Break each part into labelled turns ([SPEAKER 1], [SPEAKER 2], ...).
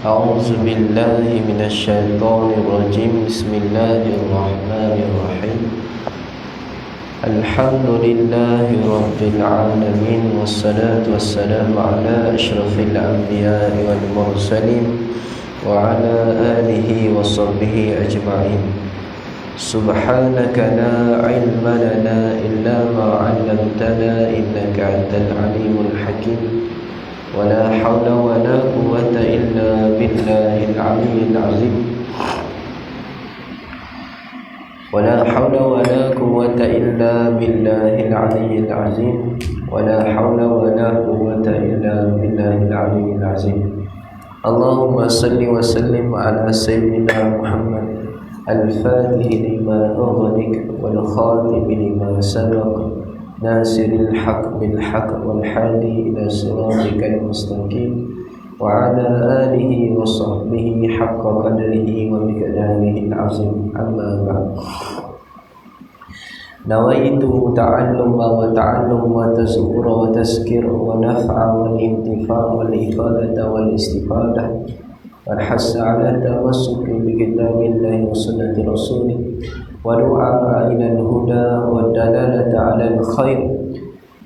[SPEAKER 1] أعوذ بالله من الشيطان الرجيم. بسم الله الرحمن الرحيم. الحمد لله رب العالمين، والصلاة والسلام على أشرف الأنبياء والمرسلين وعلى آله وصحبه أجمعين. سبحانك لا علم لنا إلا ما علمتنا إنك أنت العليم الحكيم. ولا حول ولا قوة إلا بالله العلي العظيم. ولا حول ولا قوة إلا بالله العلي العظيم. ولا حول ولا قوة إلا بالله العلي العظيم. اللهم صل وسلم على سيدنا محمد الفاتح لما أغلق والخاتم لما سبق ناصر الحق بالحق والحادي إلى صراطك المستقيم وعلى آله وصحبه حق قدره ومقداره العظيم. أما بعد. نويت تعلم وتعلم وتذكر وتذكر ونفع والانتفاع والإفادة والاستفادة والحث على التمسك بكتاب الله وسنة رسوله ودعاء إلى الهدى والدلالة على الخير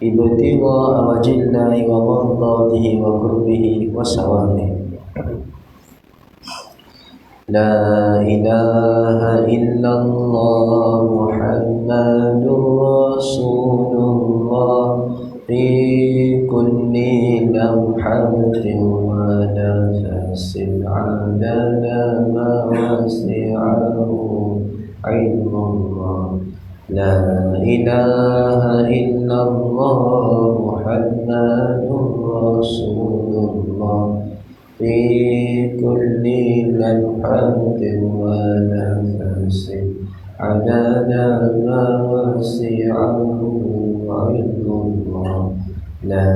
[SPEAKER 1] ابتغاء وجه الله ومرضاته وقربه وثوابه. لا إله إلا الله محمد رسول الله في كل لمحة ونفس عدد ما وسعه علم الله. لا إله إلا الله محمد رسول الله في كل لمحة ونفس عدد ما وسعه علم الله. لا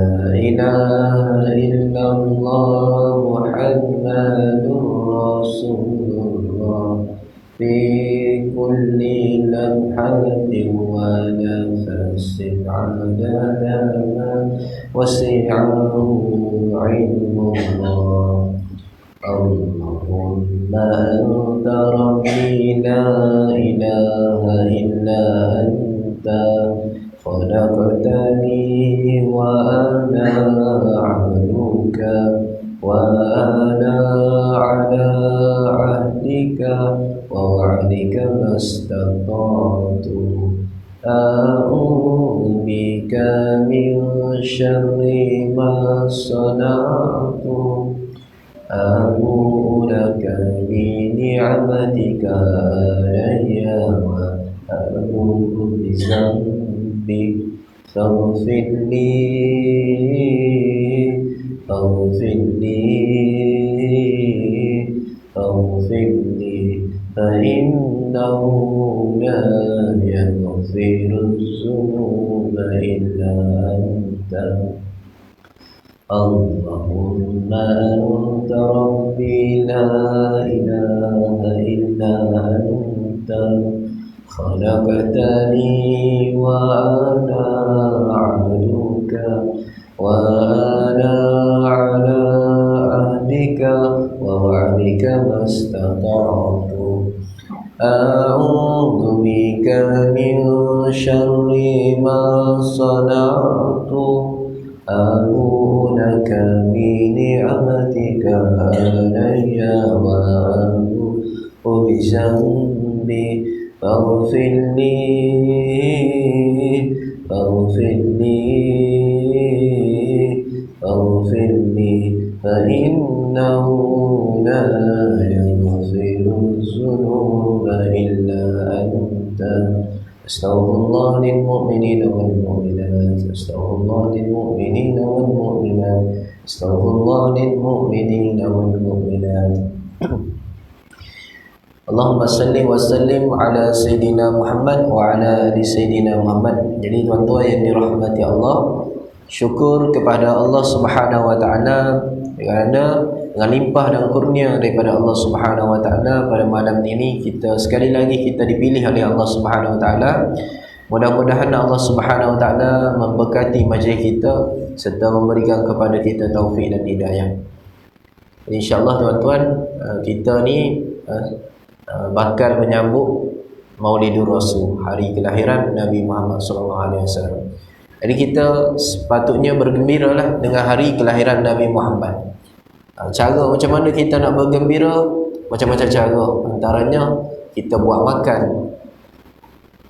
[SPEAKER 1] إله إلا الله محمد رسول الله في كل لمحة ونفس عدد ما وسعه علم الله. اللهم أنت ربي لا إله إلا أنت خلقتني وأنا عبدك وأنا على عهدك ووعدك ما استطعت. أعوذ بك من شر ما صنعت. أبوء لك بنعمتك علي وأبوء بذنبي فاغفر لي فإنه لا يغفر الذنوب إلا أنت. اللهم أنت ربي لا إله إلا أنت خلقتني وأنا عبدك وأنا على عهدك ووعدك ما استطعت. أعوذ بك من شر ما صنعت. أبوء لك بنعمتك علي وأبوء بذنبي فاغفر لي فإنه لا يغفر الذنوب إلا أنت. أستغفر الله للمؤمنين والمؤمنات. أستغفر الله للمؤمنين والمؤمنات. أستغفر الله للمؤمنين والمؤمنات. Allahumma salli wa sallim ala Sayyidina Muhammad wa ala ali Sayyidina Muhammad. Jadi tuan-tuan yang dirahmati Allah, syukur kepada Allah Subhanahu wa taala kerana dengan limpah dan kurnia daripada Allah Subhanahu wa taala pada malam ini kita sekali lagi kita dipilih oleh Allah Subhanahu wa taala Mudah-mudahan Allah Subhanahu Wa Taala memberkati majlis kita serta memberikan kepada kita taufik dan hidayah. InsyaAllah tuan-tuan, kita ni bakal menyambut Maulidur Rasul, hari kelahiran Nabi Muhammad SAW. Jadi kita sepatutnya bergembiralah dengan hari kelahiran Nabi Muhammad. Cara macam mana kita nak bergembira? Macam-macam cara. Antaranya kita buat makan,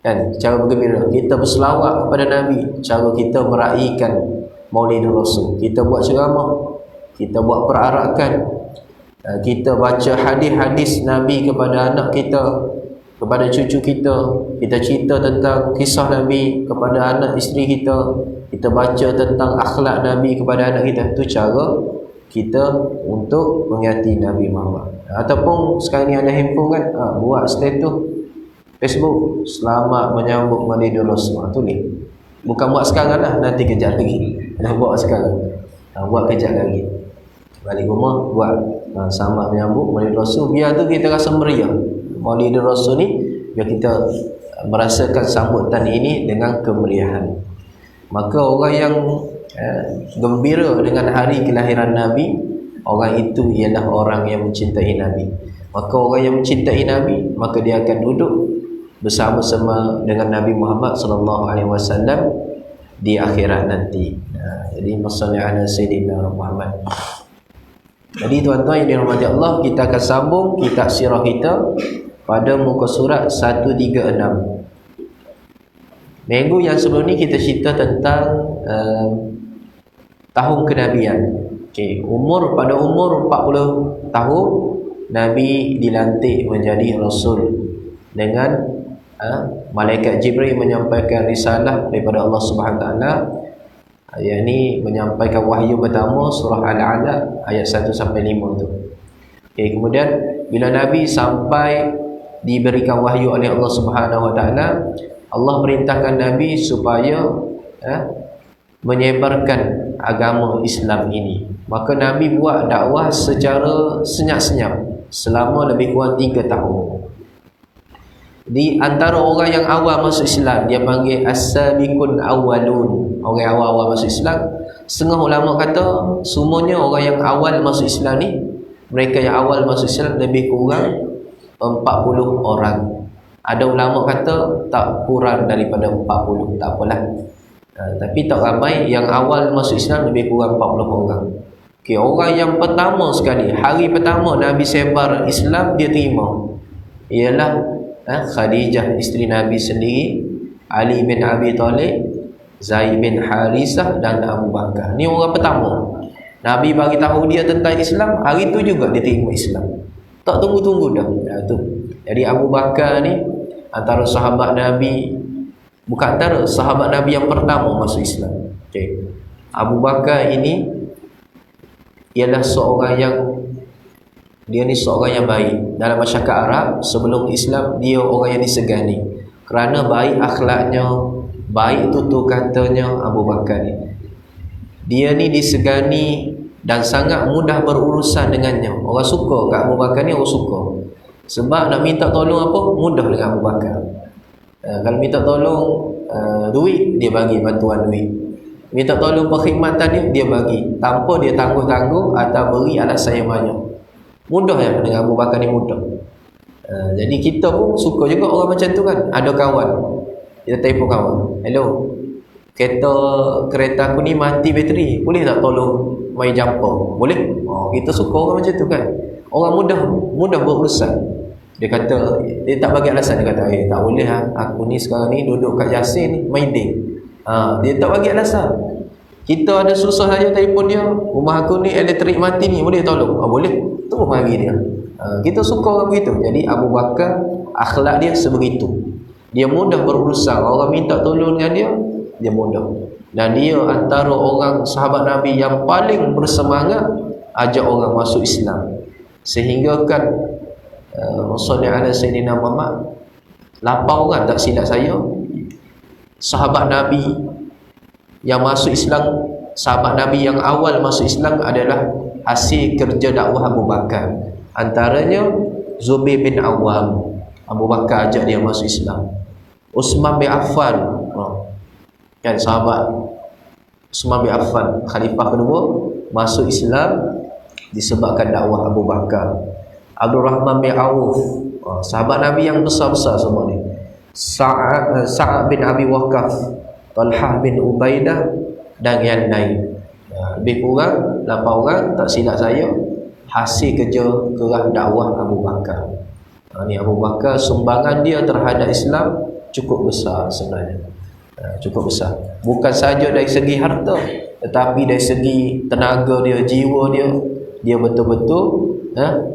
[SPEAKER 1] kan? Cara bergembira, kita berselawat kepada Nabi. Cara kita meraihkan Maulidur Rasul, kita buat ceramah, kita buat perarakan, kita baca hadis-hadis Nabi kepada anak kita, kepada cucu kita. Kita cerita tentang kisah Nabi kepada anak isteri kita. Kita baca tentang akhlak Nabi kepada anak kita. Itu cara kita untuk mengingati Nabi Muhammad. Ataupun sekarang ni ada handphone kan, buat status Facebook, selamat menyambut Maulidur Rasul, tulis. Bukan buat sekarang lah, nanti kejap lagi. Buat sekarang, buat kejap lagi. Balik rumah buat selamat menyambut Maulidur Rasul. Biar tu kita rasa meriah. Maulidur Rasul ni biar kita merasakan sambutan ini dengan kemeriahan. Maka orang yang gembira dengan hari kelahiran Nabi, orang itu ialah orang yang mencintai Nabi. Maka orang yang mencintai Nabi, maka dia akan duduk bersama-sama dengan Nabi Muhammad SAW di akhirat nanti. Jadi masalli ala Sayyidina Muhammad. Jadi tuan-tuan yang dirahmati Allah, kita akan sambung kitab sirah kita pada muka surat 136. Minggu yang sebelum ni kita cerita tentang tahun kenabian. Pada umur 40 tahun Nabi dilantik menjadi Rasul dengan malaikat Jibril menyampaikan risalah daripada Allah Subhanahu Wa Taala, yakni menyampaikan wahyu pertama surah Al-Alaq ayat 1 sampai 5 tu. Kemudian bila Nabi sampai diberikan wahyu oleh Allah Subhanahu Wa Taala, Allah perintahkan Nabi supaya menyebarkan agama Islam ini. Maka Nabi buat dakwah secara senyap-senyap selama lebih kurang 3 tahun. Di antara orang yang awal masuk Islam, dia panggil as-sabiqun awwalun, orang yang awal masuk Islam. Setengah ulama kata semuanya orang yang awal masuk Islam ni, mereka yang awal masuk Islam lebih kurang 40 orang. Ada ulama kata tak kurang daripada 40, tak apalah. Tapi tak ramai yang awal masuk Islam, lebih kurang 40 orang. Orang yang pertama sekali, hari pertama Nabi sebar Islam, dia terima, ialah Khadijah isteri Nabi sendiri, Ali bin Abi Talib, Zaid bin Harisah dan Abu Bakar. Ni orang pertama. Nabi bagi tahu dia tentang Islam, hari tu juga dia terima Islam. Tak tunggu-tunggu dah. Jadi Abu Bakar ni antara sahabat Nabi, bukan antara sahabat Nabi yang pertama masuk Islam. Abu Bakar ini ialah seorang yang baik. Dalam masyarakat Arab sebelum Islam, dia orang yang disegani kerana baik akhlaknya, baik tutur katanya. Abu Bakar ni, dia ni disegani dan sangat mudah berurusan dengannya. Orang suka kat Abu Bakar ni, orang suka. Sebab nak minta tolong apa, mudah dengan Abu Bakar. Kalau minta tolong duit, dia bagi bantuan duit. Minta tolong perkhidmatan dia bagi, tanpa dia tangguh-tangguh atau beri alasan yang banyak. Mudah ya dengan Abu Bakar ni, mudah. Jadi kita pun suka juga orang macam tu kan. Ada kawan, kita telefon kawan, hello, kereta aku ni mati bateri, boleh tak tolong mai jumper? Boleh. Kita suka orang macam tu kan. Orang mudah berurusan. Dia kata, dia tak bagi alasan. Dia kata, tak boleh aku ni sekarang ni duduk kat Yasin ni, main day. Dia tak bagi alasan. Kita ada susah saja telefon dia, rumah aku ni elektrik mati ni, boleh tolong? Boleh. Terus bagi dia. Kita suka orang begitu. Jadi Abu Bakar akhlak dia sebegitu. Dia mudah berurusan. Orang minta tolong dengan dia mudah. Dan dia antara orang sahabat Nabi yang paling bersemangat ajak orang masuk Islam. Sehingga kan sallallahu alaihi Sayyidina Muhammad 8 orang tak silap saya sahabat Nabi yang masuk Islam. Sahabat Nabi yang awal masuk Islam adalah hasil kerja dakwah Abu Bakar. Antaranya Zubair bin Awam, Abu Bakar ajak dia masuk Islam. Uthman bin Affan, kan sahabat Uthman bin Affan, khalifah kedua, masuk Islam disebabkan dakwah Abu Bakar. Abdul Rahman bin Auf, sahabat Nabi yang besar-besar semua ni. Sa'ad bin Abi Waqqas, Talhah bin Ubaidah dan yang lain. Lebih kurang 8 orang, tak silap saya, hasil kerja keras dakwah Abu Bakar. Ni Abu Bakar, sumbangan dia terhadap Islam cukup besar sebenarnya. Cukup besar. Bukan saja dari segi harta, tetapi dari segi tenaga dia, jiwa dia, dia betul-betul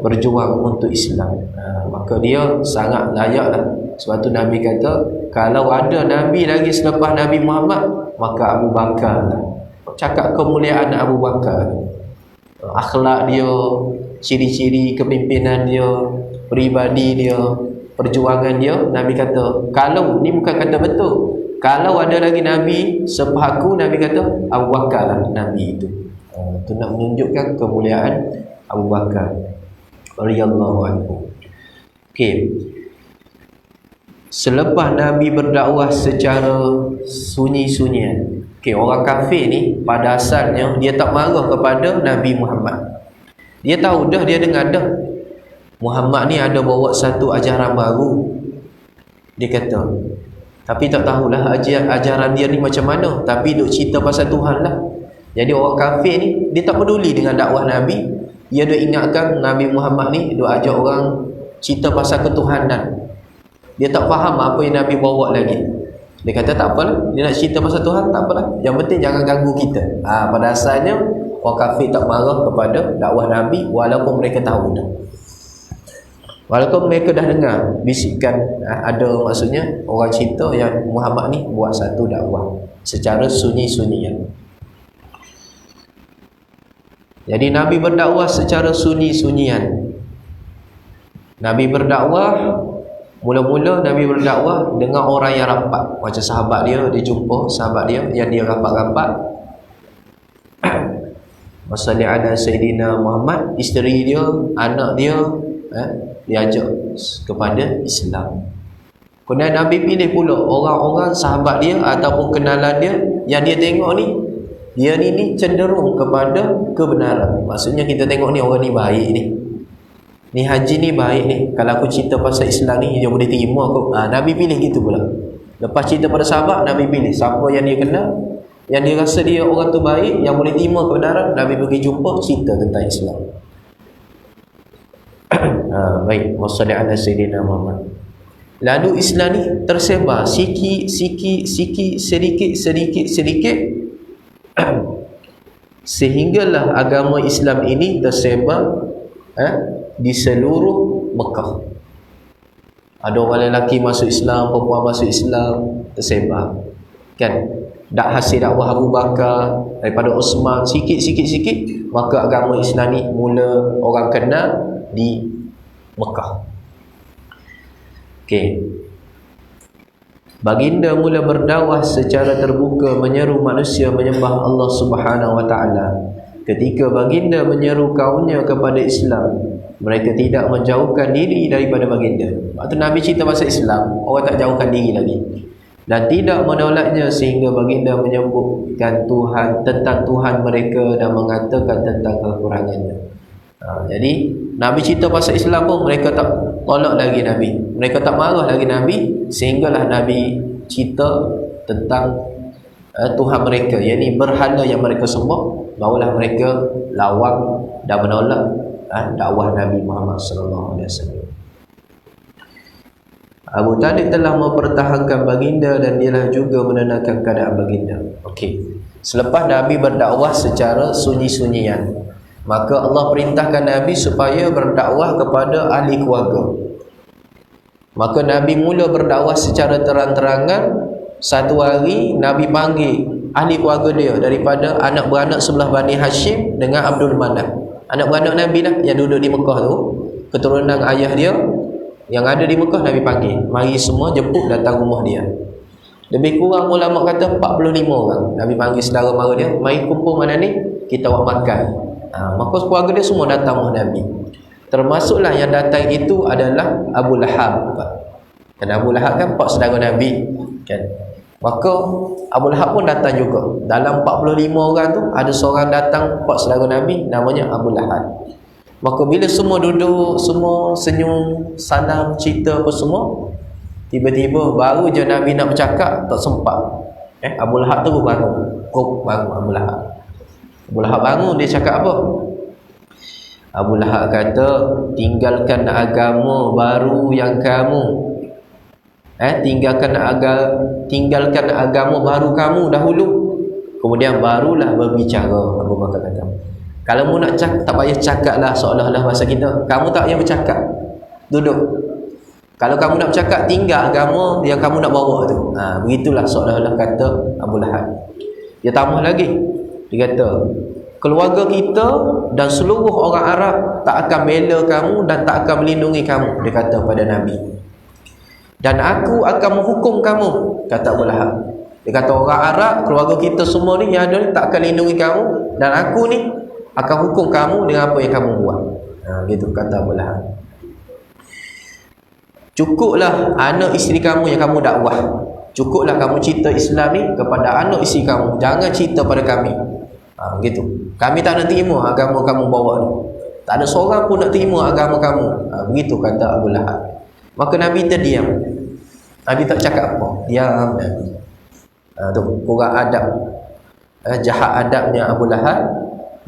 [SPEAKER 1] berjuang untuk Islam. Maka dia sangat layak lah. Sebab tu Nabi kata, kalau ada Nabi lagi selepas Nabi Muhammad, maka Abu Bakar lah. Cakap kemuliaan Abu Bakar, akhlak dia, ciri-ciri kepimpinan dia, peribadi dia, perjuangan dia. Nabi kata, kalau ni bukan kata betul, kalau ada lagi Nabi selepas aku, Nabi kata Abu Bakar lah Nabi itu. Itu nak menunjukkan kemuliaan Abu Bakar radhiyallahu anhu. Okey. Selepas Nabi berdakwah secara sunyi-sunyian, orang kafir ni pada asalnya dia tak marah kepada Nabi Muhammad. Dia tahu dah, dia dengar dah Muhammad ni ada bawa satu ajaran baru. Dia kata, tapi tak tahulah ajaran dia ni macam mana, tapi duk cerita pasal Tuhan lah. Jadi orang kafir ni dia tak peduli dengan dakwah Nabi. Dia duk ingatkan Nabi Muhammad ni duk ajak orang cerita pasal ketuhanan. Dia tak faham apa yang Nabi bawa lagi. Dia kata tak apalah, dia nak cerita pasal Tuhan, tak apalah, yang penting jangan ganggu kita. Pada asalnya orang kafir tak marah kepada dakwah Nabi, walaupun mereka tahu dah, walaupun mereka dah dengar bisikan, ada maksudnya orang cerita yang Muhammad ni buat satu dakwah secara sunyi-sunyian. Jadi Nabi berdakwah secara sunyi-sunyian. Nabi berdakwah, mula-mula Nabi berdakwah dengan orang yang rapat. Macam sahabat dia jumpa sahabat dia yang dia rapat-rapat. Wassalli ala Sayyidina Muhammad, isteri dia, anak dia, diajak kepada Islam. Kemudian Nabi pilih pula orang-orang sahabat dia ataupun kenalan dia yang dia tengok ni, dia ni cenderung kepada kebenaran. Maksudnya kita tengok ni orang ni baik ni haji ni baik ni, kalau aku cerita pasal Islam ni dia boleh terima aku. Nabi pilih gitu pula. Lepas cerita pada sahabat, Nabi pilih siapa yang dia kenal, yang dia rasa dia orang tu baik, yang boleh terima kebenaran, Nabi pergi jumpa, cerita tentang Islam. Baik, wassalli ala Sayyidina Muhammad. Lalu Islam ni tersebar sikit sedikit sehinggalah agama Islam ini tersebar di seluruh Mekah. Ada orang lelaki masuk Islam, perempuan masuk Islam, tersebar. Kan? Dak hasil dakwah Abu Bakar daripada Uthman sikit, maka agama Islam ni mula orang kenal di Mekah. Okey. Baginda mula berdakwah secara terbuka menyeru manusia menyembah Allah Subhanahu wa taala. Ketika baginda menyeru kaumnya kepada Islam, mereka tidak menjauhkan diri daripada baginda. Waktu Nabi cerita pasal Islam, orang tak jauhkan diri lagi. Dan tidak menolaknya sehingga baginda menyebutkan Tuhan, tentang Tuhan mereka dan mengatakan tentang kekurangannya. Jadi Nabi cerita pasal Islam pun mereka tak tolak lagi Nabi. Mereka tak marah lagi Nabi, sehinggalah Nabi cerita tentang Tuhan mereka, yakni berhala yang mereka sembah. Barulah mereka lawang dan menolak dakwah Nabi Muhammad sallallahu alaihi wasallam. Abu Talib telah mempertahankan baginda dan dialah juga menenangkan keadaan baginda. Okey. Selepas Nabi berdakwah secara sunyi-sunyian, maka Allah perintahkan Nabi supaya berdakwah kepada ahli keluarga. Maka Nabi mula berdakwah secara terang-terangan. Satu hari Nabi panggil ahli keluarga dia daripada anak beranak sebelah Bani Hashim dengan Abdul Manaf. Anak beranak Nabi lah yang duduk di Mekah tu, keturunan ayah dia yang ada di Mekah. Nabi panggil, mari semua jemput datang rumah dia. Lebih kurang ulama kata 45 orang. Nabi panggil saudara mara dia, mari kumpul mana ni, kita buat makan. Maka keluarga dia semua datang rumah Nabi. Termasuklah yang datang itu adalah Abu Lahab. Kerana Abu Lahab kan pak saudara Nabi kan. Maka Abu Lahab pun datang juga. Dalam 45 orang tu ada seorang datang pak saudara Nabi, namanya Abu Lahab. Maka bila semua duduk, semua senyum, salam, cerita apa semua, tiba-tiba baru je Nabi nak bercakap, tak sempat. Abu Lahab tu bangun. Bangun Abu Lahab. Abu Lahab bangun, dia cakap apa? Abu Lahab kata, tinggalkan agama baru yang kamu tinggalkan agama baru kamu dahulu, kemudian barulah berbicara. Abu Bakar kata, kalau mu nak cakap, tak payah cakap lah seolah-olah bahasa kita. Kamu tak payah bercakap, duduk. Kalau kamu nak bercakap, tinggal agama yang kamu nak bawa tu. Begitulah seolah-olah kata Abu Lahab. Dia tambah lagi, dia kata, keluarga kita dan seluruh orang Arab tak akan bela kamu dan tak akan melindungi kamu, dia kata pada Nabi. Dan aku akan menghukum kamu, kata Abu Lahab. Dia kata orang Arab, keluarga kita semua ni yang ada ni tak akan lindungi kamu, dan aku ni akan hukum kamu dengan apa yang kamu buat. Gitu kata Abu Lahab. Cukuplah anak isteri kamu yang kamu dakwah. Cukuplah kamu cerita Islam ni kepada anak isteri kamu, jangan cerita pada kami. Gitu. Kami tak nak terima agama kamu bawa ni. Tak ada seorang pun nak terima agama kamu. Begitu kata Abu Lahab. Maka Nabi terdiam. Nabi tak cakap apa. Diam Nabi. Tu kurang adab. Jahat adabnya Abu Lahab.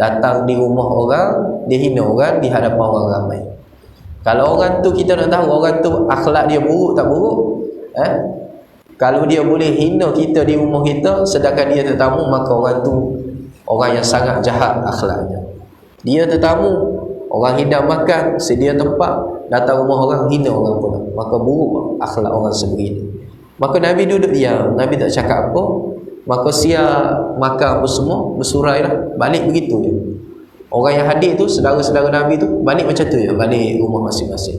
[SPEAKER 1] Datang di rumah orang, dia hina orang di hadapan orang ramai. Kalau orang tu kita nak tahu orang tu akhlak dia buruk tak buruk, kalau dia boleh hina kita di rumah kita sedangkan dia tetamu, maka orang tu orang yang sangat jahat akhlaknya. Dia tetamu, orang hidang makan, sedia tempat, datang rumah orang, hina orang pula, maka buruk akhlak orang sebegini. Maka Nabi duduk diam, Nabi tak cakap apa. Maka siap makan apa semua, bersurailah, balik begitu je. Orang yang hadir tu, saudara-saudara Nabi tu, balik macam tu je, balik rumah masing-masing.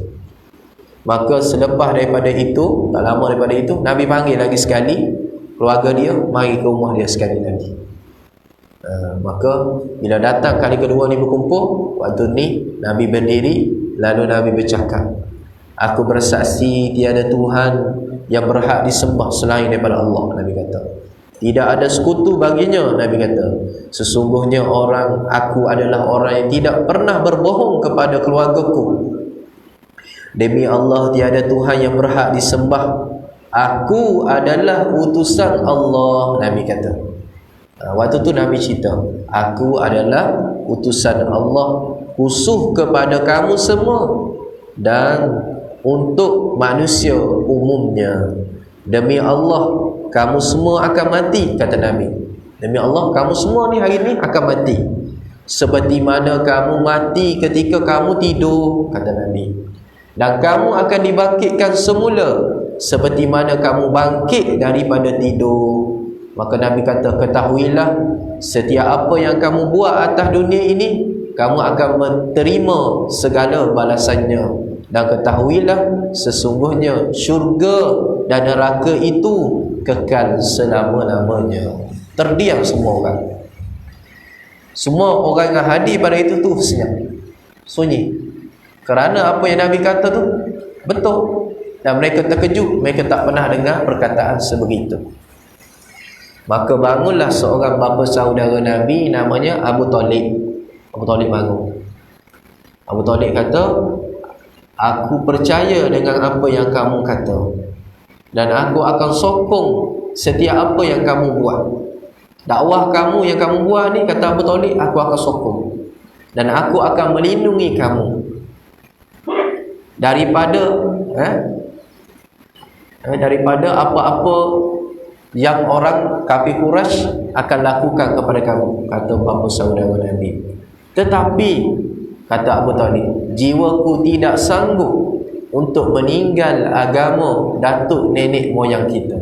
[SPEAKER 1] Maka selepas daripada itu, tak lama daripada itu, Nabi panggil lagi sekali keluarga dia, mari ke rumah dia sekali lagi. Maka bila datang kali kedua ni berkumpul, waktu ni Nabi berdiri, lalu Nabi bercakap, aku bersaksi tiada Tuhan yang berhak disembah selain daripada Allah. Nabi kata, tidak ada sekutu baginya. Nabi kata, sesungguhnya aku adalah orang yang tidak pernah berbohong kepada keluargaku. Demi Allah, tiada Tuhan yang berhak disembah. Aku adalah utusan Allah. Nabi kata. Waktu tu Nabi cerita, aku adalah utusan Allah khusus kepada kamu semua dan untuk manusia umumnya. Demi Allah, kamu semua akan mati, kata Nabi. Demi Allah, kamu semua ni hari ni akan mati, seperti mana kamu mati ketika kamu tidur, kata Nabi. Dan kamu akan dibangkitkan semula, seperti mana kamu bangkit daripada tidur. Maka Nabi kata, ketahuilah, setiap apa yang kamu buat atas dunia ini, kamu akan menerima segala balasannya. Dan ketahuilah, sesungguhnya syurga dan neraka itu kekal selama-lamanya. Terdiam semua orang. Semua orang yang hadir pada itu tu senyap, sunyi. Kerana apa yang Nabi kata tu betul. Dan mereka terkejut, mereka tak pernah dengar perkataan sebegitu. Maka bangunlah seorang bapa saudara Nabi, namanya Abu Talib. Abu Talib bangun. Abu Talib kata, aku percaya dengan apa yang kamu kata, dan aku akan sokong setiap apa yang kamu buat. Dakwah kamu yang kamu buat ni, kata Abu Talib, aku akan sokong, dan aku akan melindungi kamu daripada apa-apa yang orang kafir Quraisy akan lakukan kepada kamu, kata bapa saudara Nabi. Tetapi kata Abu Talib, jiwaku tidak sanggup untuk meninggal agama datuk nenek moyang kita.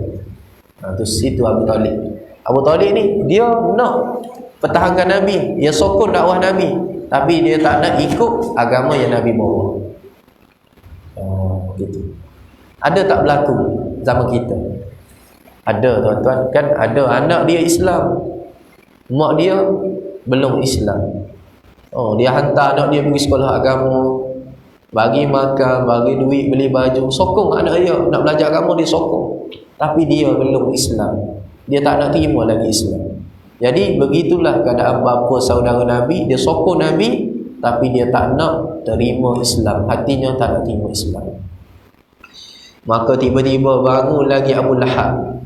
[SPEAKER 1] Itu situ Abu Talib. Abu Talib ni dia nak pertahankan Nabi, dia sokong dakwah Nabi, tapi dia tak nak ikut agama yang Nabi bawa. Gitu. Ada tak berlaku zaman kita? Ada tuan-tuan, kan ada anak dia Islam, mak dia belum Islam. Dia hantar anak dia pergi sekolah agama, bagi makan, bagi duit, beli baju, sokong anak dia nak belajar agama, dia sokong. Tapi dia belum Islam, dia tak nak terima lagi Islam. Jadi begitulah keadaan bapa saudara Nabi, dia sokong Nabi tapi dia tak nak terima Islam, hatinya tak nak terima Islam. Maka tiba-tiba bangun lagi Abu Lahab.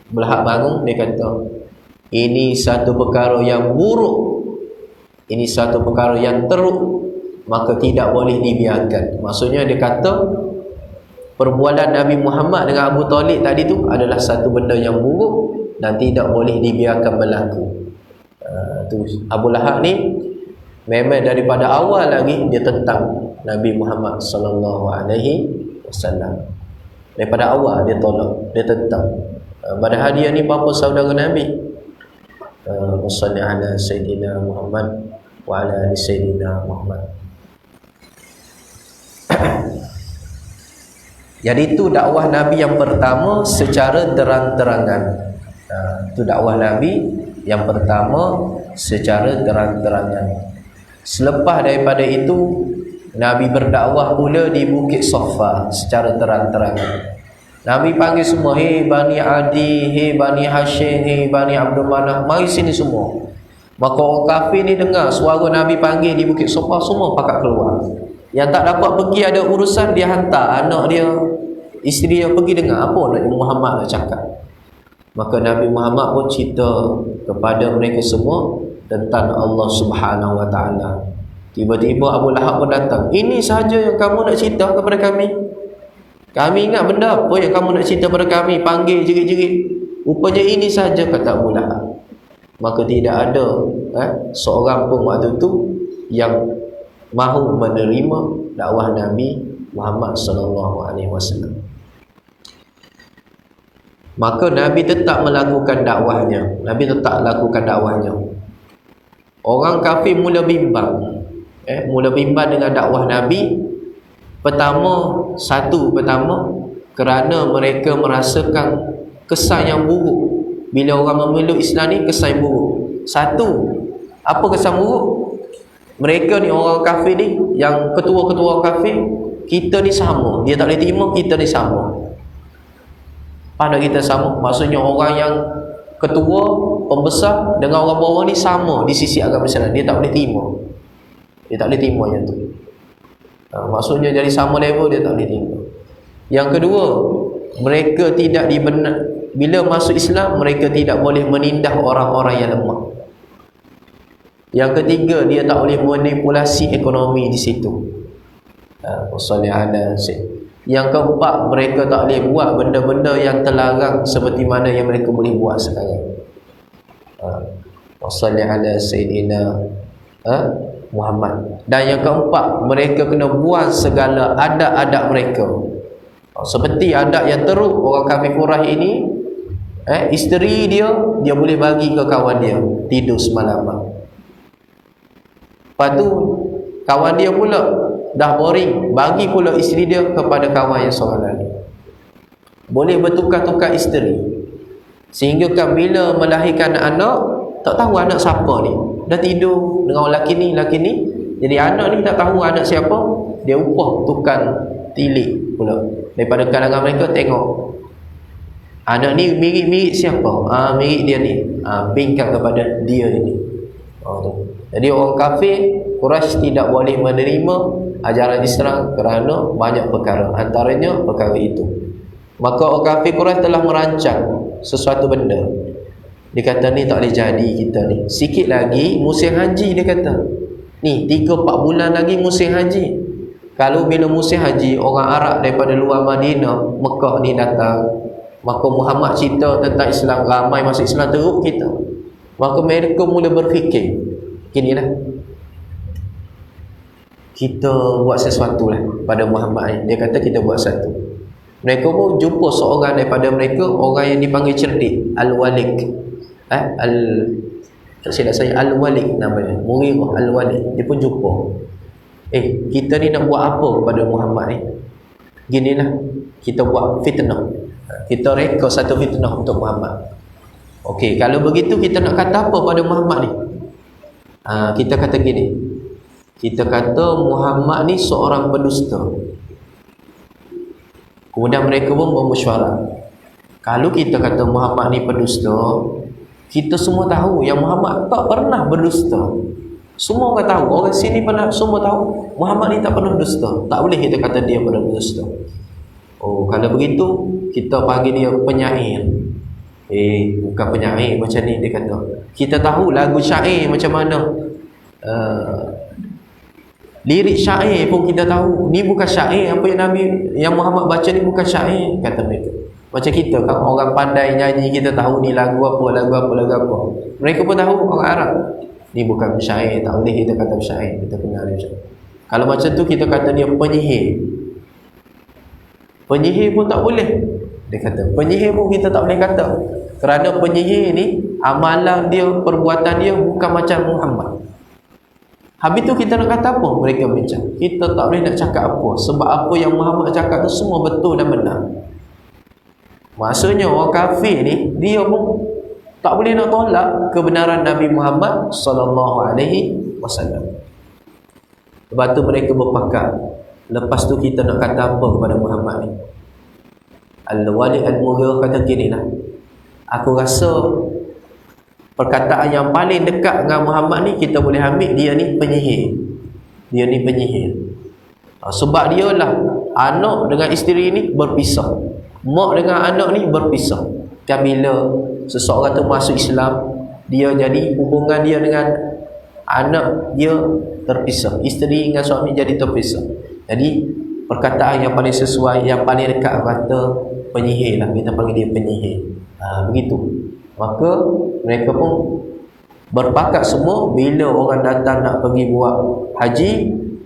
[SPEAKER 1] Abu Lahab bangun, dia kata, ini satu perkara yang buruk, ini satu perkara yang teruk, maka tidak boleh dibiarkan. Maksudnya dia kata perbualan Nabi Muhammad dengan Abu Talib tadi tu adalah satu benda yang buruk dan tidak boleh dibiarkan berlaku. Tu Abu Lahab ni memang daripada awal lagi dia tentang Nabi Muhammad sallallahu alaihi wasallam. Daripada awal dia tolak, dia tentang. Padahal dia ni bapa saudara Nabi. Wassalli ala Sayyidina Muhammad wa ala ali Sayyidina Muhammad. Jadi itu dakwah Nabi yang pertama secara terang-terangan. Itu dakwah Nabi yang pertama secara terang-terangan. Selepas daripada itu, Nabi berdakwah pula di Bukit Safa secara terang-terangan. Nabi panggil semua, hei Bani Adi, hei Bani Hashim, hei Bani Abdul Manaf, mari sini semua. Maka orang kafir ni dengar suara Nabi panggil di Bukit Safa, semua pakat keluar. Yang tak dapat pergi ada urusan, dia hantar anak dia, isteri dia pergi dengar apa Nabi Muhammad nak cakap. Maka Nabi Muhammad pun cerita kepada mereka semua tentang Allah Subhanahu Wa Taala. Tiba-tiba Abu Lahab pun datang. Ini sahaja yang kamu nak cerita kepada kami? Kami ingat benda apa yang kamu nak cerita kepada kami? Panggil jerit-jerit. Rupanya ini sahaja, kata Abu Lahab. Maka tidak ada seorang pun waktu itu yang mahu menerima dakwah Nabi Muhammad sallallahu alaihi wasallam. Maka Nabi tetap melakukan dakwahnya. Nabi tetap lakukan dakwahnya. Orang kafir mula bimbang. Mula bimbang dengan dakwah Nabi. Pertama, kerana mereka merasakan kesan yang buruk. Bila orang memeluk Islam ni, kesan yang buruk. Satu, apa kesan buruk? Mereka ni, orang kafir ni, yang ketua-ketua kafir, kita ni sama. Dia tak boleh terima, kita ni sama. Pada kita sama, maksudnya orang yang ketua, pembesar dengan orang bawah ni sama di sisi agama Islam. Dia tak boleh terima. Dia tak boleh terima yang tu. Maksudnya jadi sama level, dia tak boleh terima. Yang kedua, mereka tidak dibenar. Bila masuk Islam, mereka tidak boleh menindas orang-orang yang lemah. Yang ketiga, dia tak boleh manipulasi ekonomi di situ. Yang keempat, mereka tak boleh buat benda-benda yang terlarang seperti mana yang mereka boleh buat sekarang. Wassalli ala Sayyidina Muhammad. Dan yang keempat, mereka kena buang segala adat-adat mereka. Seperti adat yang teruk orang kafir Quraisy ini, isteri dia boleh bagi ke kawan dia tidur semalaman. Lepas tu kawan dia pula dah boring, bagi pula isteri dia kepada kawan yang seorang lagi. Boleh bertukar-tukar isteri. Sehingga kan bila melahirkan anak, tak tahu anak siapa ni. Dah tidur dengan orang lelaki ni. Jadi anak ni tak tahu anak siapa. Dia upah tukang tilik pula. Daripada kalangan mereka tengok, anak ni mirip siapa? Mirip dia ni. Bingkang kepada dia ini. Jadi orang kafir Quraisy tidak boleh menerima ajaran Islam kerana banyak perkara. Antaranya perkara itu. Maka orang kafir Quraisy telah merancang sesuatu benda. Dia kata ni tak boleh jadi kita ni. Sikit lagi musim haji, dia kata. Ni 3-4 bulan lagi musim haji. Kalau bila musim haji, orang Arab daripada luar Madinah, Mekah ni datang, maka Muhammad cerita tentang Islam, ramai masuk Islam, teruk kita. Maka mereka mula berfikir, ginilah, kita buat sesuatu lah pada Muhammad ni. Dia kata kita buat satu. Mereka pun jumpa seorang daripada mereka, orang yang dipanggil cerdik, Al-Walik. Al-Walik namanya, Mughirah Al-Walik. Dia pun jumpa, kita ni nak buat apa kepada Muhammad ni? Ginilah, kita buat fitnah. Kita reka satu fitnah untuk Muhammad. Kalau begitu kita nak kata apa pada Muhammad ni? Kita kata gini, kita kata Muhammad ni seorang pendusta. Kemudian mereka pun bermesyuarat. Kalau kita kata Muhammad ni pendusta, kita semua tahu yang Muhammad tak pernah berdusta. Semua orang tahu, orang sini pernah, semua tahu Muhammad ni tak pernah berdusta. Tak boleh kita kata dia pernah berdusta. Oh, kalau begitu kita panggil dia penyair. Bukan penyair macam ni dia kata. Kita tahu lagu syair macam mana. Lirik syair pun kita tahu. Ni bukan syair, apa yang Muhammad baca ni bukan syair, kata mereka. Macam kita kan, orang pandai nyanyi, kita tahu ni lagu apa. Mereka pun tahu, orang Arab. Ni bukan syair, tak boleh kita kata syair. Kita kenal dia. Kalau macam tu kita kata dia penyihir. Penyihir pun tak boleh. Dia kata penyihir pun kita tak boleh kata. Kerana penyihir ni amalan dia, perbuatan dia bukan macam Muhammad. Habis tu kita nak kata apa? Mereka bincang. Kita tak boleh nak cakap apa. Sebab apa yang Muhammad cakap tu semua betul dan benar. Maksudnya orang kafir ni, dia pun tak boleh nak tolak kebenaran Nabi Muhammad sallallahu alaihi wasallam. Lepas tu mereka berpakat. Lepas tu kita nak kata apa kepada Muhammad ni? Al-Walid Al-Mughirah kata gini lah. Aku rasa perkataan yang paling dekat dengan Muhammad ni kita boleh ambil dia ni penyihir. Dia ni penyihir. Sebab dia lah anak dengan isteri ni berpisah. Mak dengan anak ni berpisah. Kan bila seseorang tu masuk Islam, dia jadi hubungan dia dengan anak dia terpisah. Isteri dengan suami jadi terpisah. Jadi perkataan yang paling sesuai, yang paling dekat kata penyihir lah. Kita panggil dia penyihir. Begitu. Maka mereka pun berpakat semua bila orang datang nak pergi buat haji,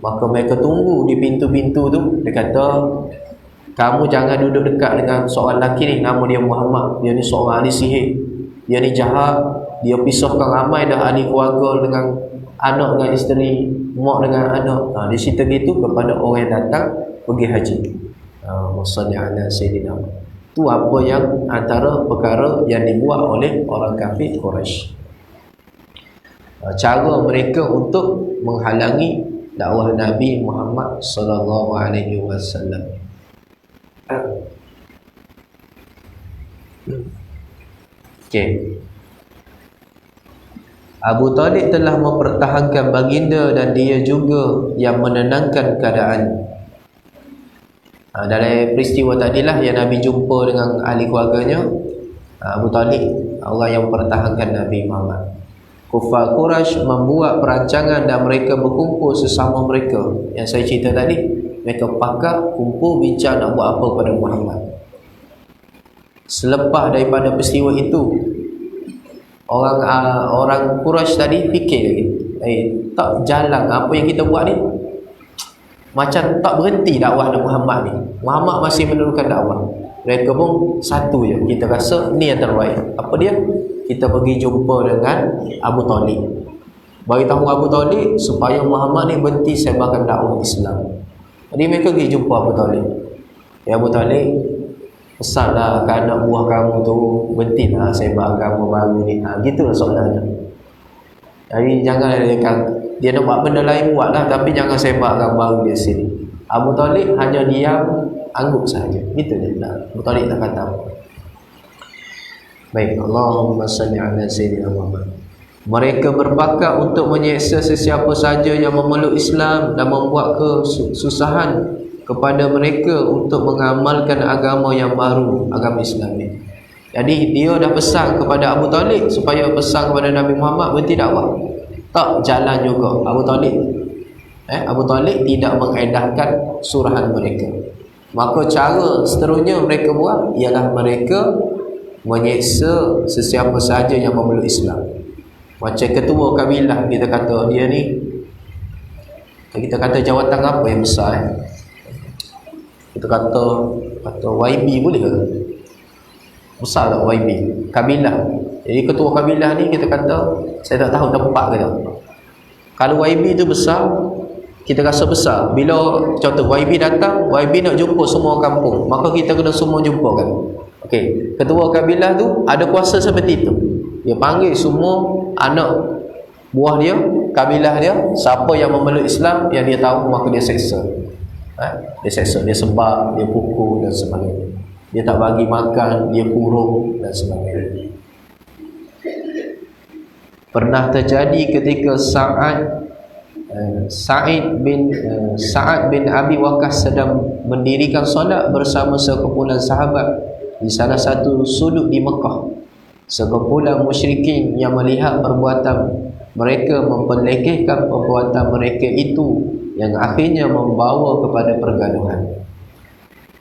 [SPEAKER 1] maka mereka tunggu di pintu-pintu tu. Dia kata, kamu jangan duduk dekat dengan seorang lelaki ni, nama dia Muhammad. Dia ni seorang ahli sihir. Dia ni jahat. Dia pisahkan ramai dah ahli keluarga dengan anak dengan isteri, mak dengan anak. Dia cerita gitu kepada orang yang datang pergi haji. Sallallahu alaihi wasallam. Itu apa yang antara perkara yang dibuat oleh orang kafir Quraisy. Cara mereka untuk menghalangi dakwah Nabi Muhammad sallallahu alaihi wasallam. Okey. Abu Talib telah mempertahankan baginda dan dia juga yang menenangkan keadaan. Dalam peristiwa tadilah yang Nabi jumpa dengan ahli keluarganya, Abu Talib, orang yang mempertahankan Nabi Muhammad. Kufar Quraisy membuat perancangan dan mereka berkumpul sesama mereka. Yang saya cerita tadi, mereka pakat kumpul bincang nak buat apa pada Muhammad. Selepas daripada peristiwa itu, orang Quraisy tadi fikir lagi, tak jalan apa yang kita buat ni, macam tak berhenti dakwah Muhammad ni. Muhammad masih meneruskan dakwah. Mereka pun satu je, kita rasa ni yang terbaik. Apa dia? Kita pergi jumpa dengan Abu Talib, bagi tahu Abu Talib supaya Muhammad ni berhenti sebarkan dakwah Islam. Jadi mereka pergi jumpa Abu Talib. Ya Abu Talib, pesanlah ke anak buah kamu tu berhentilah sebar agama baru ni. Gitulah soalannya. Jadi jangan dia nak buat benda lain buatlah, tapi jangan sebar agama baru di sini. Abu Talib hanya diam, angguk saja. Gitu je. Abu Talib tak kata apa. Baik, Allahumma salli ala sayyidina Muhammad. Mereka berpakat untuk menyeksa sesiapa saja yang memeluk Islam dan membuat kesusahan kepada mereka untuk mengamalkan agama yang baru, agama Islam ni. Jadi dia dah pesan kepada Abu Talib supaya pesan kepada Nabi Muhammad berhenti dakwah. Tak jalan juga Abu Talib. Abu Talib tidak mengedahkan surahan mereka. Maka cara seterusnya mereka buat ialah mereka menyeksa sesiapa saja yang memeluk Islam. Macam ketua kabilah, kita kata dia ni, kita kata jawatan apa yang besar, kita kata YB boleh ke? Besar tak YB? Kabilah. Jadi ketua kabilah ni kita kata, saya tak tahu tempat ke tak. Kalau YB tu besar, kita rasa besar. Bila contoh YB datang, YB nak jumpa semua kampung, maka kita kena semua jumpa kan. Okey, ketua kabilah tu ada kuasa seperti itu. Dia panggil semua anak buah dia, kabilah dia, siapa yang memeluk Islam, yang dia tahu, maka dia seksa. Dia seksa, dia sebab, dia pukul dan sebagainya. Dia tak bagi makan, dia kurung dan sebagainya. Pernah terjadi ketika Sa'ad bin Abi Waqqas sedang mendirikan solat bersama sekumpulan sahabat di salah satu sudut di Mekah. Sekumpulan musyrikin yang melihat perbuatan mereka memperlekehkan perbuatan mereka itu, yang akhirnya membawa kepada pergaduhan.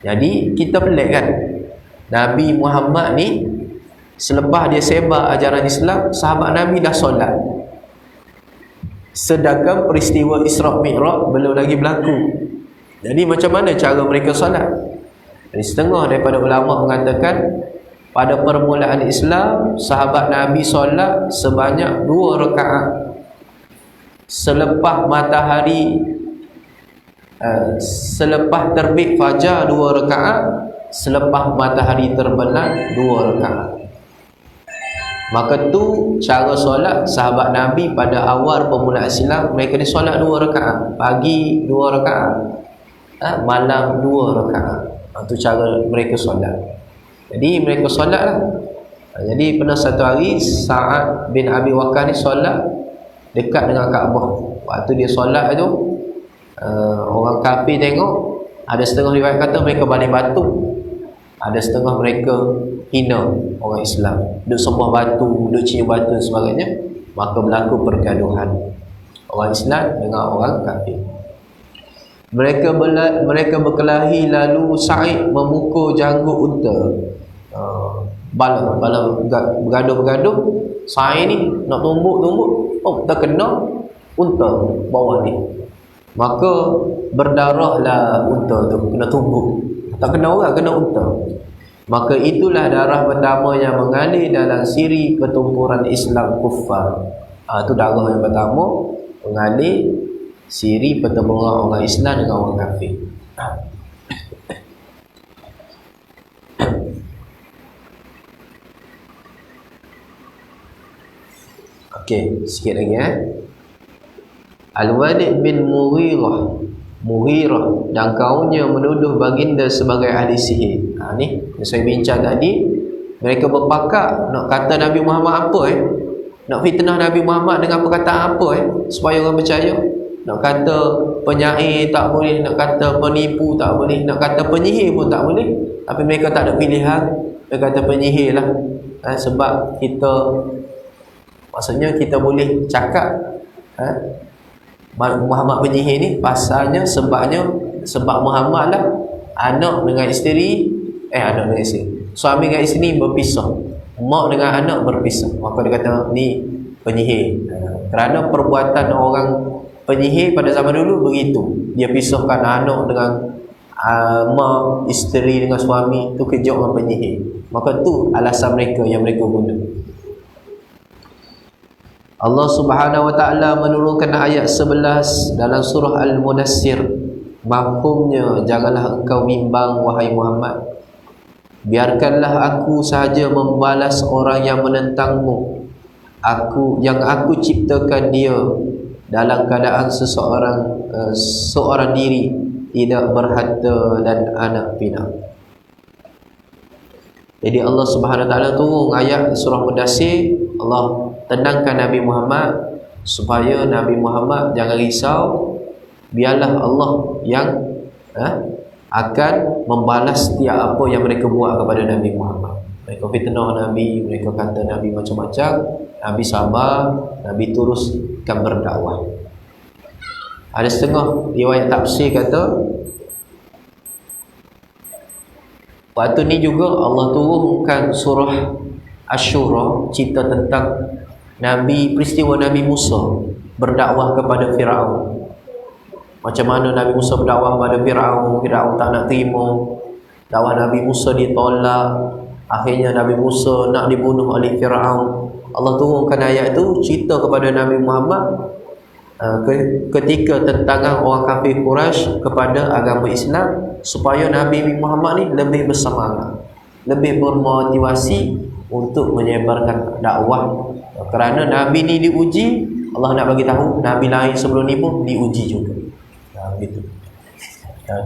[SPEAKER 1] Jadi kita pelik kan, Nabi Muhammad ni selepas dia sebar ajaran Islam, sahabat Nabi dah solat, sedangkan peristiwa Isra Mi'raj belum lagi berlaku. Jadi macam mana cara mereka solat? Jadi setengah daripada ulama mengatakan pada permulaan Islam, sahabat Nabi solat sebanyak 2 rakaat selepas matahari, selepas terbit fajar 2 rakaat, selepas matahari terbenam 2 rakaat. Maka tu cara solat sahabat Nabi pada awal permulaan Islam. Mereka ni solat 2 rakaat, pagi 2 rakaat, malam 2 rakaat. Itu cara mereka solat. Jadi mereka solat lah. Jadi pernah satu hari Sa'ad bin Abi Waqqas ni solat dekat dengan Kaabah. Waktu dia solat tu, orang kafir tengok, ada setengah riwayat kata mereka baling batu, ada setengah mereka hina orang Islam, duk sembah batu, duk cium batu dan sebagainya. Maka berlaku pergaduhan orang Islam dengan orang kafir. Mereka berkelahi, lalu Sa'id memukul janggut unta. Bala bergaduh. Sa'id ni nak tumbuk, terkena unta bawah ni. Maka berdarahlah unta tu, kena tumbuk. Tak kena orang, kena unta. Maka itulah darah pertama yang mengalir dalam siri pertempuran Islam kuffar. Itu darah yang pertama mengalir siri pertempuran orang Islam dengan orang kafir. Okey, sikit lagi Al-Walid bin Mughirah dan kaumnya menuduh baginda sebagai ahli sihir. Ni saya bincang tadi, mereka berpakat nak kata Nabi Muhammad apa nak fitnah Nabi Muhammad dengan perkataan apa supaya orang percaya. Nak kata penyair tak boleh, nak kata penipu tak boleh, nak kata penyihir pun tak boleh. Tapi mereka tak ada pilihan, mereka kata penyihir lah. Sebab kita, maksudnya kita boleh cakap Muhammad penyihir ni, pasalnya sebab Muhammad lah anak dengan isteri, suami dengan isteri berpisah, mak dengan anak berpisah, maka dia kata ni penyihir. Kerana perbuatan orang penyihir pada zaman dulu begitu, dia pisahkan anak dengan mak, isteri dengan suami, tu kerja orang penyihir. Maka tu alasan mereka yang mereka guna. Allah Subhanahu wa taala menurunkan ayat 11 dalam surah Al-Mudassir. Mafhumnya, janganlah engkau bimbang wahai Muhammad, biarkanlah aku sahaja membalas orang yang menentangmu. Aku ciptakan dia dalam keadaan seorang diri, tidak berharta dan anak pinak. Jadi Allah Subhanahu wa taala turun ayat surah Mudassir. Allah tenangkan Nabi Muhammad supaya Nabi Muhammad jangan risau. Biarlah Allah yang akan membalas setiap apa yang mereka buat kepada Nabi Muhammad. Mereka fitnah Nabi, mereka kata Nabi macam-macam. Nabi sabar, Nabi teruskan berdakwah. Ada setengah riwayat tafsir kata waktu ni juga Allah turunkan surah Asy-Syura, cerita tentang peristiwa Nabi Musa berdakwah kepada Firaun. Macam mana Nabi Musa berdakwah kepada Firaun tak nak terima. Dakwah Nabi Musa ditolak, akhirnya Nabi Musa nak dibunuh oleh Firaun. Allah turunkan ayat itu cerita kepada Nabi Muhammad ketika tentangan orang kafir Quraisy kepada agama Islam, supaya Nabi Muhammad ni lebih bersemangat, lebih bermotivasi untuk menyebarkan dakwah. Kerana Nabi ni diuji Allah nak bagi tahu Nabi lain sebelum ni pun diuji juga. Begitu.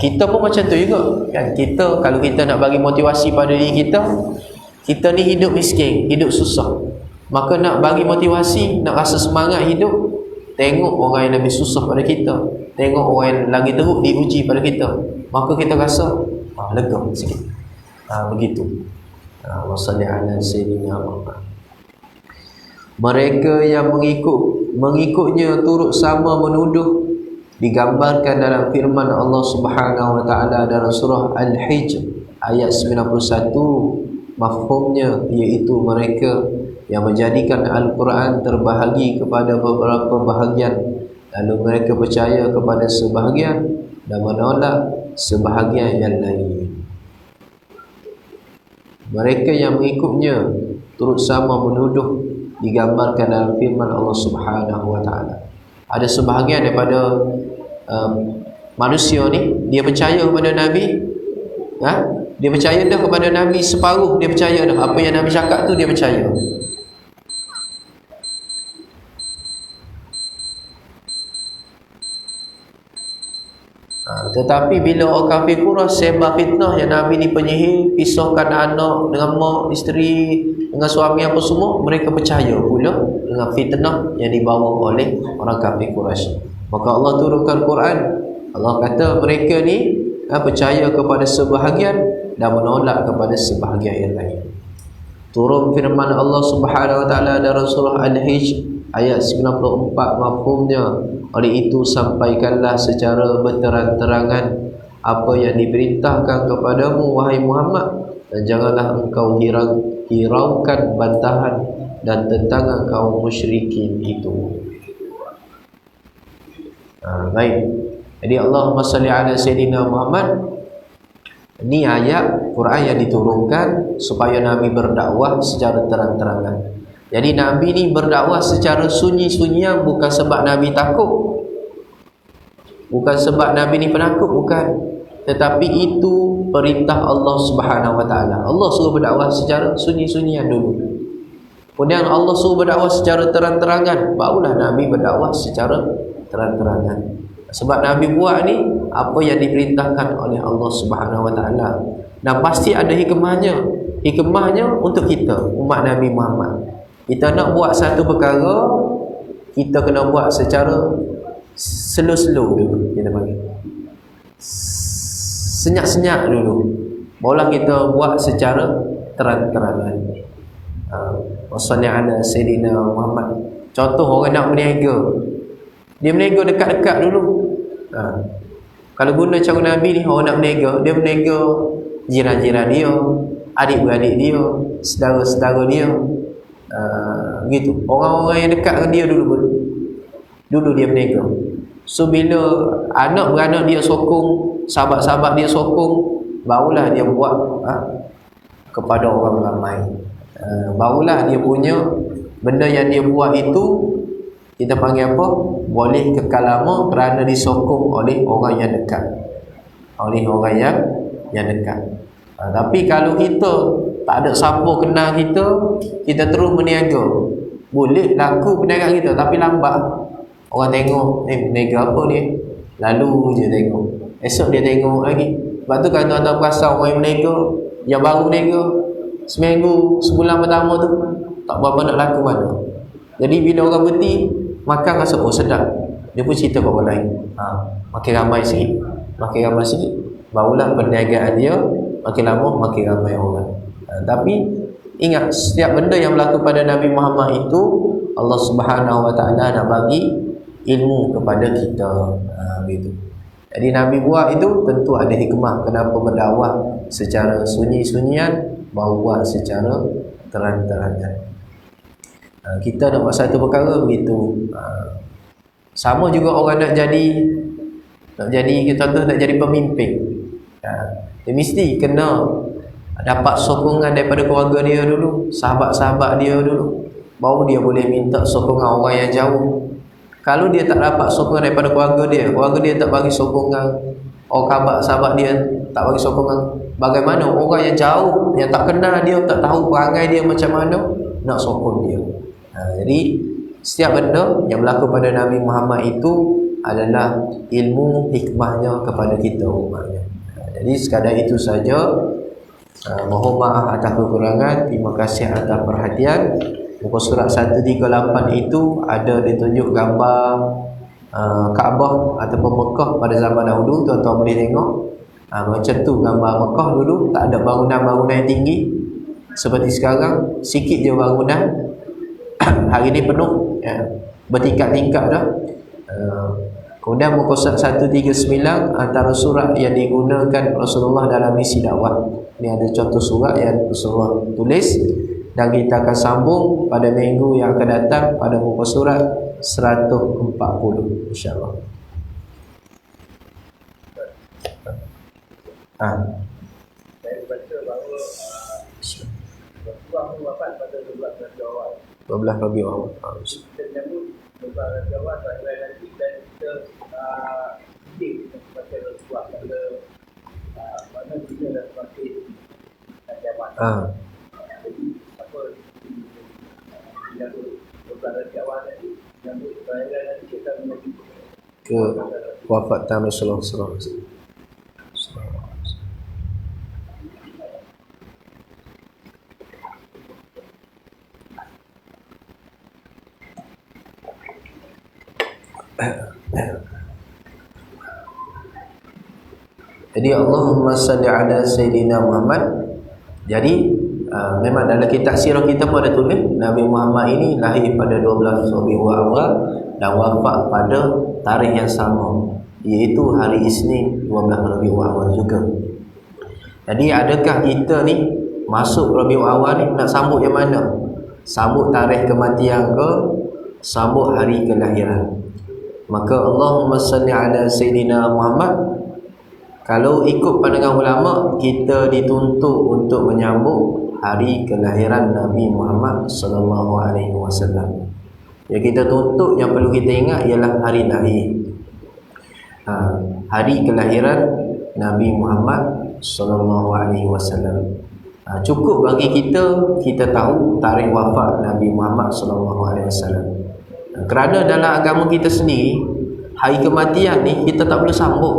[SPEAKER 1] Kita pun macam tu juga kan. Kita kalau kita nak bagi motivasi pada diri kita, kita ni hidup miskin, hidup susah, maka nak bagi motivasi, nak rasa semangat hidup, tengok orang yang lebih susah pada kita, tengok orang yang lagi teruk diuji pada kita, maka kita rasa lega sikit. Begitu. Wassalamualaikum warahmatullahi wabarakatuh. Mereka yang mengikutnya turut sama menuduh digambarkan dalam firman Allah Subhanahu wa taala dalam surah Al-Hijr ayat 91. Mafhumnya iaitu mereka yang menjadikan Al-Quran terbahagi kepada beberapa bahagian, lalu mereka percaya kepada sebahagian dan menolak sebahagian yang lain. Mereka yang mengikutnya turut sama menuduh digambarkan dalam firman Allah Subhanahu wa taala. Ada sebahagian daripada manusia ni, dia percaya kepada Nabi, dia percaya dah kepada Nabi separuh, dia percaya dah apa yang Nabi cakap tu dia percaya. Tetapi bila orang kafir Quraisy sebar fitnah yang Nabi ni penyihir, pisahkan anak dengan mak, isteri dengan suami apa semua, mereka percaya pula dengan fitnah yang dibawa oleh orang kafir Quraisy. Maka Allah turunkan Quran. Allah kata mereka ni percaya kepada sebahagian dan menolak kepada sebahagian yang lain. Turun firman Allah Subhanahu wa taala dalam surah Al-Hijr ayat 94. Mafhumnya, oleh itu sampaikanlah secara berterang-terangan apa yang diperintahkan kepadamu wahai Muhammad, dan janganlah engkau hiraukan bantahan dan tentangan kaum musyrikin itu. Baik. Jadi Allahumma salli ala Sayyidina Muhammad. Ini ayat Quran yang diturunkan supaya Nabi berdakwah secara terang-terangan. Jadi Nabi ni berdakwah secara sunyi-sunyian, bukan sebab Nabi takut, bukan sebab Nabi ni penakut, bukan. Tetapi itu perintah Allah Subhanahu wa taala. Allah suruh berdakwah secara sunyi-sunyian dulu. Kemudian Allah suruh berdakwah secara terang-terangan, barulah Nabi berdakwah secara terang-terangan. Sebab Nabi buat ni apa yang diperintahkan oleh Allah Subhanahu wa taala. Dan pasti ada hikmahnya. Hikmahnya untuk kita, umat Nabi Muhammad. Kita nak buat satu perkara, kita kena buat secara slow-slow dulu, kita panggil. Senyap-senyap dulu. Barulah kita buat secara terang-terangan. Wassallallahu ala Sayyidina Muhammad. Contoh orang nak berniaga, dia berniaga dekat-dekat dulu. Kalau guna cara Nabi ni, orang nak berniaga, dia berniaga jiran-jiran dia, adik-beradik dia, saudara-saudara dia, gitu. Orang-orang yang dekat dengan dia dulu dia berniaga. So bila anak beranak dia sokong, sahabat-sahabat dia sokong, barulah dia buat kepada orang ramai. Barulah dia punya benda yang dia buat itu, kita panggil apa? Boleh kekal lama kerana disokong oleh orang yang dekat, oleh orang yang dekat. Tapi kalau kita tak ada siapa kenal kita terus berniaga, boleh laku perniagaan kita, tapi lambat. Orang tengok, berniaga apa ni? Lalu je tengok. Esok dia tengok lagi. Sebab tu kalau tuan-tuan perasan orang yang berniaga, yang baru berniaga, seminggu, sebulan pertama tu tak berapa nak laku mana. Jadi bila orang berhenti makan, rasa sedap, dia pun cerita kat orang lain. Makin ramai sikit, barulah perniagaan dia makin lama makin ramai orang. Tapi ingat, setiap benda yang berlaku pada Nabi Muhammad itu Allah Subhanahu wa taala nak bagi ilmu kepada kita. Gitu. Jadi Nabi buat itu tentu ada hikmah kenapa berdakwah secara sunyi-sunyian, baru buat secara terang-terangan. Kita nak buat satu perkara begitu. Sama juga orang nak jadi kita tu nak jadi pemimpin. Dia mesti kena dapat sokongan daripada keluarga dia dulu, sahabat-sahabat dia dulu, baru dia boleh minta sokongan orang yang jauh. Kalau dia tak dapat sokongan daripada keluarga dia tak bagi sokongan, orang sahabat dia tak bagi sokongan, bagaimana orang yang jauh, yang tak kenal dia, tak tahu perangai dia macam mana, nak sokong dia? Jadi Setiap benda yang berlaku pada Nabi Muhammad itu adalah ilmu hikmahnya kepada kita umatnya. Jadi sekadar itu saja. Mohon maaf atas kekurangan. Terima kasih atas perhatian. Muka surat 138 itu ada ditunjuk gambar Kaabah ataupun Mekah pada zaman dahulu. Tuan-tuan boleh tengok. Macam tu gambar Mekah dulu. Tak ada bangunan-bangunan yang tinggi seperti sekarang. Sikit je bangunan. Hari ni penuh, bertingkat-tingkat dah. Kemudian muka surat 139 antara surat yang digunakan Rasulullah dalam misi dakwah. Ini ada contoh surat yang Rasulullah tulis, dan kita akan sambung pada minggu yang akan datang pada muka surat 140 insya-Allah.
[SPEAKER 2] Saya baca bahawa Rasulullah wafat pada 12 Rabiul Awal.
[SPEAKER 1] 12 Rabiul Awal.
[SPEAKER 2] Kita menyambut 12 Rabiul Awal sampai nanti, dan kita baca Rasulullah pada mana dunia dah semakin kiamat. Jadi apa menyambut 12 Rabiul Awal nanti, menyambut perayaan nanti, kita menyambut
[SPEAKER 1] ke wafatan Rasulullah sallallahu alaihi wasallam. Jadi Allahumma salli ala Sayyidina Muhammad. Jadi memang dalam kitab sirah kita pun ada tulis Nabi Muhammad ini lahir pada 12 Rabiul Awal dan wafat pada tarikh yang sama, iaitu hari Isnin 12 Rabiul Awal juga. Jadi adakah kita ni masuk Rabiul Awal ni nak sambut yang mana? Sambut tarikh kematian ke sambut hari kelahiran? Maka Allahumma salli ala Sayyidina Muhammad, kalau ikut pandangan ulama, kita dituntut untuk menyambut hari kelahiran Nabi Muhammad sallallahu alaihi wasallam. Yang kita tuntut, yang perlu kita ingat ialah hari lahir. Hari kelahiran Nabi Muhammad sallallahu alaihi wasallam. Cukup bagi kita tahu tarikh wafat Nabi Muhammad sallallahu alaihi wasallam. Kerana dalam agama kita sendiri, hari kematian ni kita tak perlu sambut.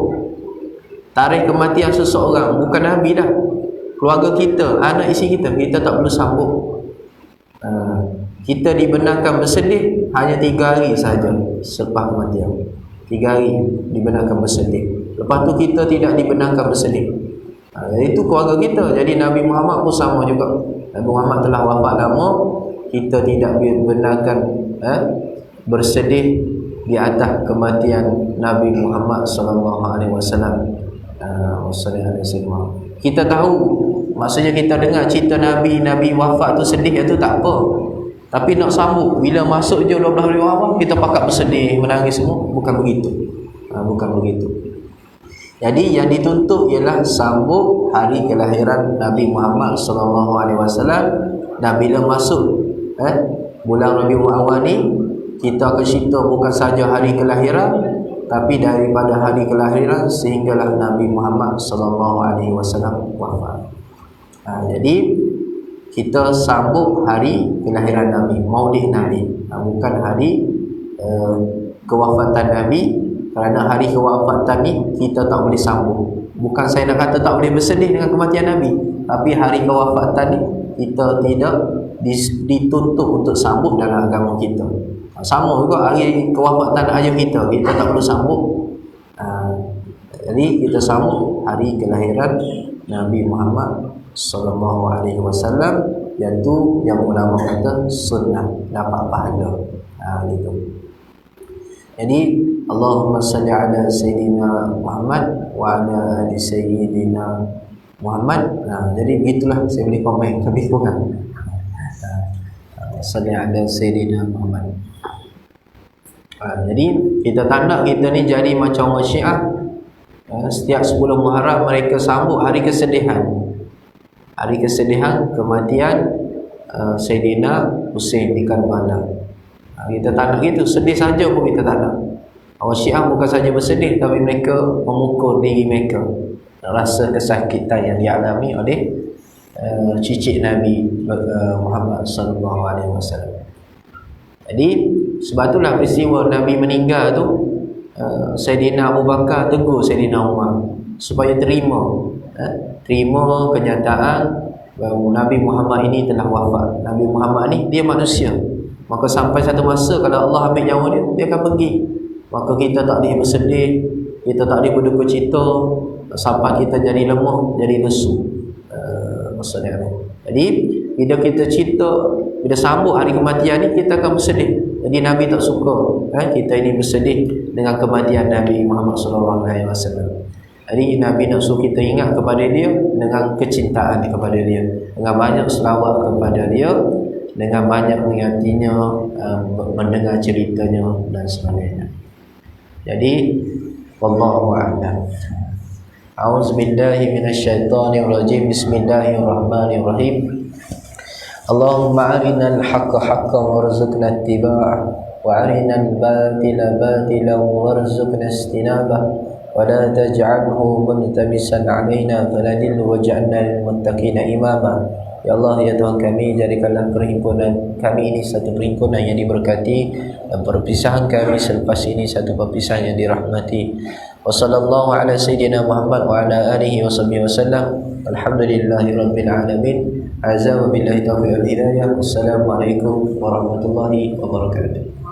[SPEAKER 1] Tarikh kematian seseorang, bukan Nabi dah, keluarga kita, anak isteri kita tak perlu sambut. Kita dibenarkan bersedih hanya 3 hari sahaja selepas kematian. 3 hari dibenarkan bersedih. Lepas tu kita tidak dibenarkan bersedih. Itu keluarga kita. Jadi Nabi Muhammad pun sama juga. Nabi Muhammad telah wafat lama, kita tidak dibenarkan bersedih di atas kematian Nabi Muhammad sallallahu alaihi wasallam. Kita tahu, maksudnya kita dengar cerita Nabi wafat tu sedih, itu tak apa. Tapi nak sambut bila masuk je 12 Rabiul Awal, kita pakat bersedih, menangis semua, bukan begitu. Bukan begitu. Jadi yang dituntut ialah sambut hari kelahiran Nabi Muhammad sallallahu alaihi wasallam. Dan bila masuk bulan Rabiul Awal ni, kita akan cerita bukan saja hari kelahiran, tapi daripada hari kelahiran sehinggalah Nabi Muhammad sallallahu alaihi wasallam wafat. Jadi kita sambut hari kelahiran Nabi, Maulid Nabi, bukan hari kewafatan Nabi. Kerana hari kewafatan ni kita tak boleh sambut. Bukan saya nak kata tak boleh bersedih dengan kematian Nabi, tapi hari kewafatan ni kita tidak dituntut untuk sambut dalam agama kita. Sama juga hari kewafatan ayah kita tak perlu sambut. Jadi kita sambut hari kelahiran Nabi Muhammad sallallahu alaihi wasallam, yang tu yang ulama kata sunnah, dapat pahala. Gitu. Jadi Allahumma salli ala Sayyidina Muhammad wa ala ali Sayyidina Muhammad. Jadi begitulah saya boleh komen lebih kurang. Salli ala Sayyidina Muhammad. Jadi kita tak nak kita ni jadi macam orang Syiah. Setiap 10 Muharram mereka sambut hari kesedihan. Hari kesedihan kematian Sayyidina Husain di Karbala. Kita tak nak gitu, sedih saja pun kita tak nak. Orang Syiah bukan saja bersedih, tapi mereka memukul diri mereka. Rasa kesakitan yang dialami oleh cicit Nabi Muhammad sallallahu alaihi wasallam. Jadi sebab itulah peristiwa Nabi meninggal tu, Sayyidina Abu Bakar tegur Sayyidina Umar supaya terima kenyataan bahawa Nabi Muhammad ini telah wafat. Nabi Muhammad ni dia manusia. Maka sampai satu masa kalau Allah ambil nyawa dia akan pergi. Maka kita tak boleh bersedih, kita tak boleh berduka cita sampai kita jadi lemah, jadi lesu. Maksudnya ni. Jadi bila kita cerita, bila sambut hari kematian ni, kita akan bersedih. Jadi Nabi tak suka kita ini bersedih dengan kematian Nabi Muhammad SAW. Jadi Nabi nak suruh kita ingat kepada dia dengan kecintaan kepada dia, dengan banyak selawat kepada dia, dengan banyak mengingatinya, mendengar ceritanya dan sebagainya. Jadi wallahu a'lam. A'udzubillahi minasyaitonirrajim. Bismillahirrahmanirrahim. Allahumma arinal haqqa haqqan warzuqna ittiba'ah wa arinal batila batilan warzuqna istinabah wa la taj'alhu multabisan 'alaina faladillu waj'alna lil muttaqina imama. Ya Allah, ya Tuhan kami, jadikanlah perhimpunan kami ini satu perhimpunan yang diberkati dan perpisahan kami selepas ini satu perpisahan yang dirahmati. Wa sallallahu ala sayyidina Muhammad wa ala alihi wa sahbihi wasallam. Alhamdulillahi rabbil alamin. Azza wa billahi taufiq wal hidayah. Wassalamualaikum warahmatullahi wabarakatuh.